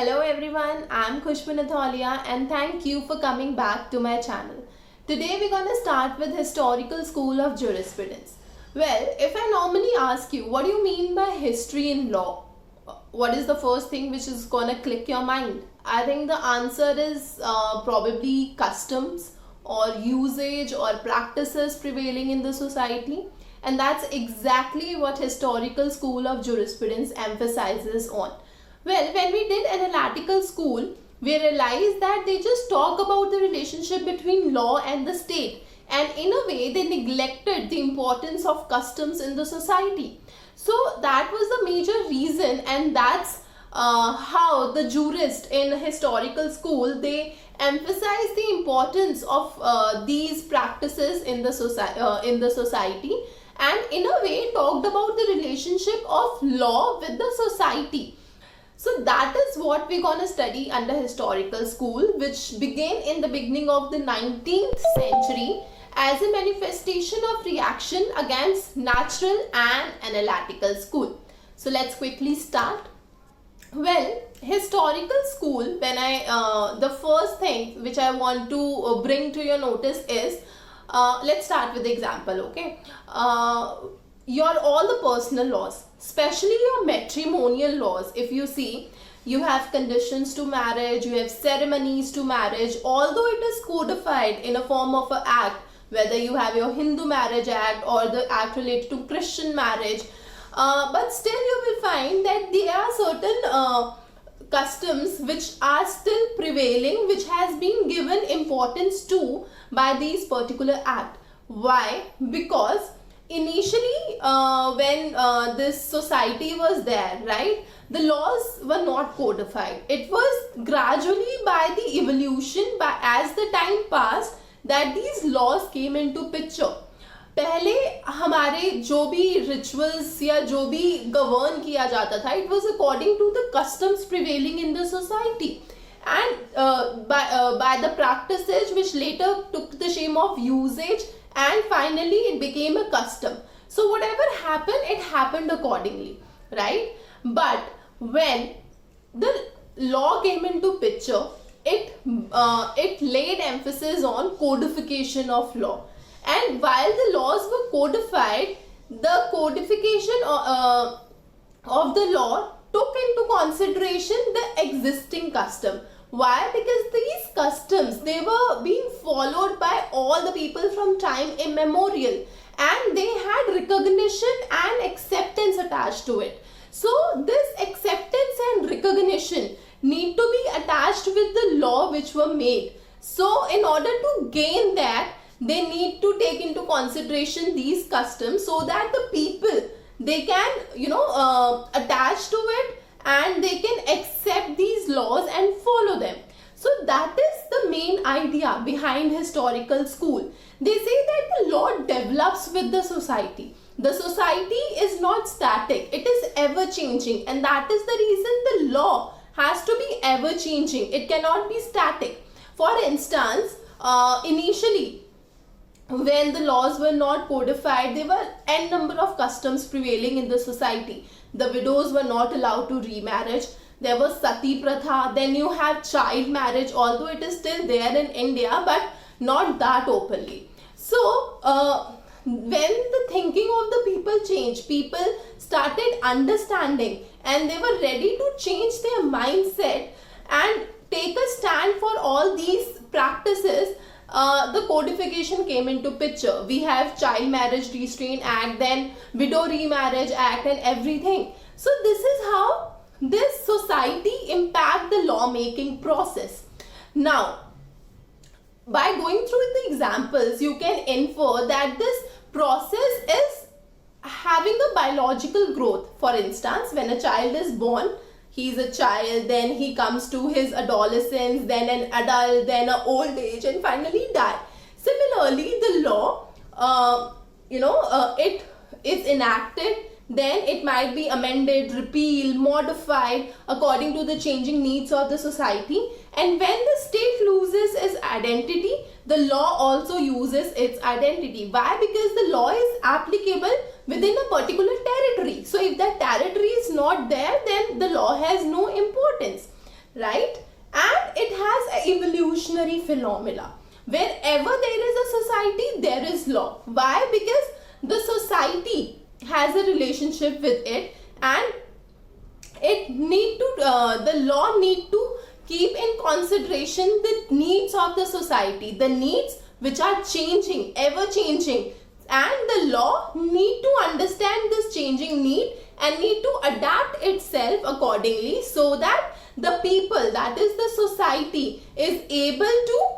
Hello everyone, I'm Khushbu Nathalia and thank you for coming back to my channel. Today we're going to start with Historical School of Jurisprudence. Well, if I normally ask you, what do you mean by history in law? What is the first thing which is going to click your mind? I think the answer is probably customs or usage or practices prevailing in the society. And that's exactly what Historical School of Jurisprudence emphasizes on. Well, when we did analytical school, we realized that they just talk about the relationship between law and the state, and in a way they neglected the importance of customs in the society. So that was the major reason, and that's how the jurist in historical school, they emphasize the importance of these practices in the society, and in a way talked about the relationship of law with the society. So that is what we're going to study under historical school, which began in the beginning of the 19th century as a manifestation of reaction against natural and analytical school. So let's quickly start. Well, historical school, the first thing which I want to bring to your notice is, let's start with the example, okay? All the personal laws, especially your matrimonial laws, if you see, you have conditions to marriage, you have ceremonies to marriage, although it is codified in a form of an act, whether you have your Hindu marriage act or the act related to Christian marriage, but still you will find that there are certain customs which are still prevailing, which has been given importance to by these particular act. Why? Because initially when this society was there, right, the laws were not codified. It was gradually by the evolution, by as the time passed, that these laws came into picture. पहले हमारे जो भी rituals या जो भी govern किया जाता था, it was according to the customs prevailing in the society, and by the practices which later took the shape of usage, and finally it became a custom. So whatever happened, it happened accordingly, right? But when the law came into picture, it laid emphasis on codification of law. And while the laws were codified, the codification of the law took into consideration the existing custom. Why? Because these customs, they were being followed by all the people from time immemorial, and they had recognition and acceptance attached to it. So this acceptance and recognition need to be attached with the law which were made. So in order to gain that, they need to take into consideration these customs so that the people, they can attach to it, and they can accept these laws and follow them. So that is the main idea behind historical school. They say that the law develops with the society. The society is not static, it is ever changing, and that is the reason the law has to be ever changing. It cannot be static. For instance, initially when the laws were not codified, there were n number of customs prevailing in the society. The widows were not allowed to remarriage. There was sati pratha. Then you have child marriage, although it is still there in India, but not that openly. So when the thinking of the people changed, people started understanding, and they were ready to change their mindset and take a stand for all these practices. The codification came into picture. We have Child Marriage Restraint Act, then Widow Remarriage Act, and everything. So this is how this society impact the lawmaking process. Now, by going through the examples, you can infer that this process is having a biological growth. For instance, when a child is born, he is a child, then he comes to his adolescence, then an adult, then an old age, and finally die. Similarly, the law, it is enacted, then it might be amended, repealed, modified according to the changing needs of the society. And when the state loses its identity, the law also uses its identity. Why? Because the law is applicable within a particular territory. So if that territory is not there, then the law has no importance. right? And it has an evolutionary phenomena. Wherever there is a society, there is law. Why? Because the society has a relationship with it, and the law need to keep in consideration the needs of the society, the needs which are changing, ever changing, and the law need to understand this changing need and need to adapt itself accordingly, so that the people, that is the society, is able to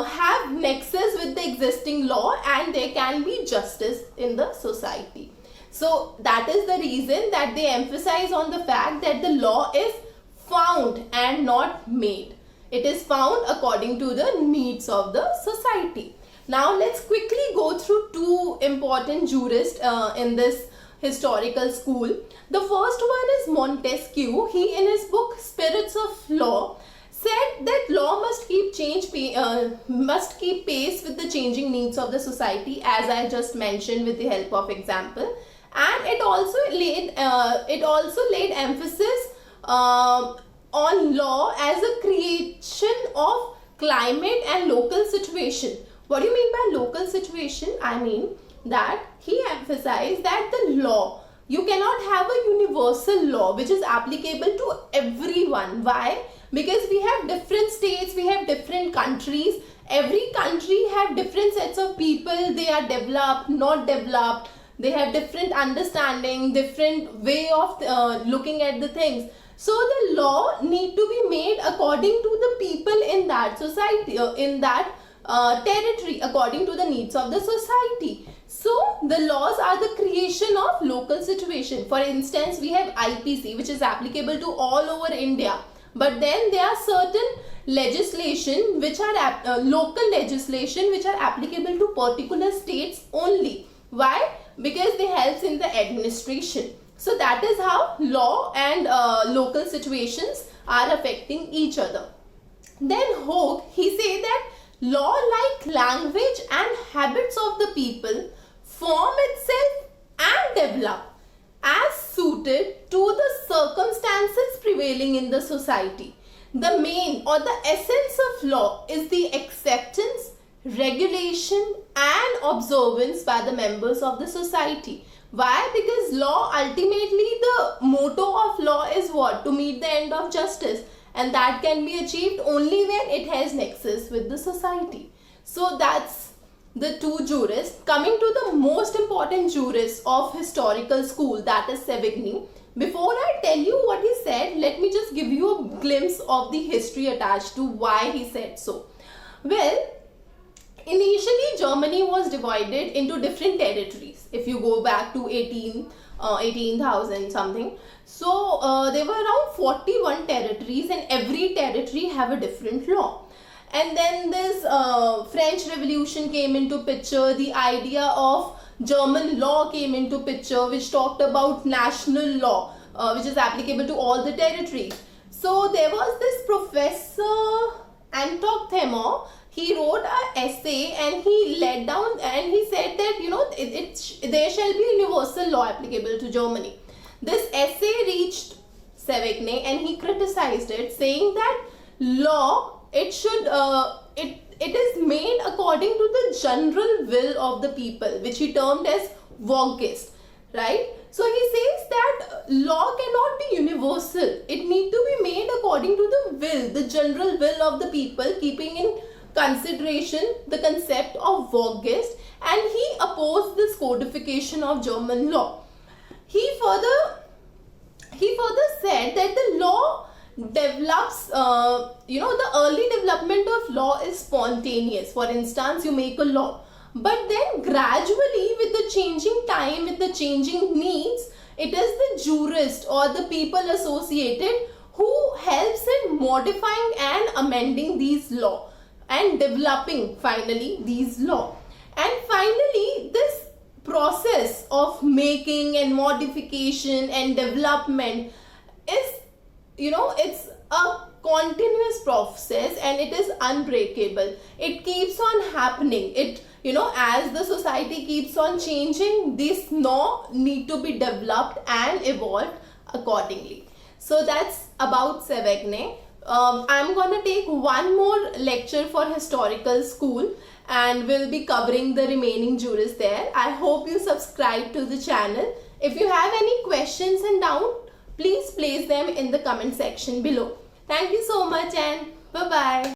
have nexus with the existing law, and there can be justice in the society. So that is the reason that they emphasize on the fact that the law is found and not made. It is found according to the needs of the society. Now let's quickly go through two important jurists in this historical school. The first one is Montesquieu. He, in his book Spirits of Law, said that law must keep pace with the changing needs of the society, as I just mentioned with the help of example. And it also laid emphasis on law as a creation of climate and local situation. What do you mean by local situation? I mean that he emphasized that the law, you cannot have a universal law which is applicable to everyone. Why? Because we have different states, we have different countries. Every country have different sets of people. They are developed, not developed. They have different understanding, different way of looking at the things. So the law need to be made according to the people in that society, in that territory, according to the needs of the society. So the laws are the creation of local situation. For instance, we have IPC, which is applicable to all over India. But then there are certain legislation which are local legislation which are applicable to particular states only. Why? Because they help in the administration. So that is how law and local situations are affecting each other. Then Hogue, he said that law, like language and habits of the people, form itself and develop as suited to the circumstances prevailing in the society. The main or the essence of law is the acceptance, regulation and observance by the members of the society. Why? Because law, ultimately the motto of law is what? To meet the end of justice, and that can be achieved only when it has nexus with the society. So that's the two jurists. Coming to the most important jurist of historical school, that is Savigny. Before I tell you what he said, let me just give you a glimpse of the history attached to why he said so. Well, initially Germany was divided into different territories. If you go back to 18,000 something. So there were around 41 territories, and every territory have a different law. And then this French Revolution came into picture. The idea of German law came into picture, which talked about national law, which is applicable to all the territories. So there was this Professor Anton Themor. He wrote an essay and he laid down and he said that, you know, there shall be universal law applicable to Germany. This essay reached Savigny and he criticized it, saying that law, it is made according to the general will of the people, which he termed as Volksgeist, right? So he says that law cannot be universal. It need to be made according to the will, the general will of the people, keeping in consideration the concept of Volksgeist, and he opposed this codification of German law. He further said that the law develops, the early development of law is spontaneous. For instance, you make a law, but then gradually with the changing time, with the changing needs, it is the jurist or the people associated who helps in modifying and amending these law and developing finally these law. And finally, this process of making and modification and development is, it's a continuous process and it is unbreakable. It keeps on happening. As the society keeps on changing, this law need to be developed and evolved accordingly. So that's about Savigny. I'm gonna take one more lecture for historical school and we'll be covering the remaining juris there. I hope you subscribe to the channel. If you have any questions and doubt, please place them in the comment section below. Thank you so much and bye bye.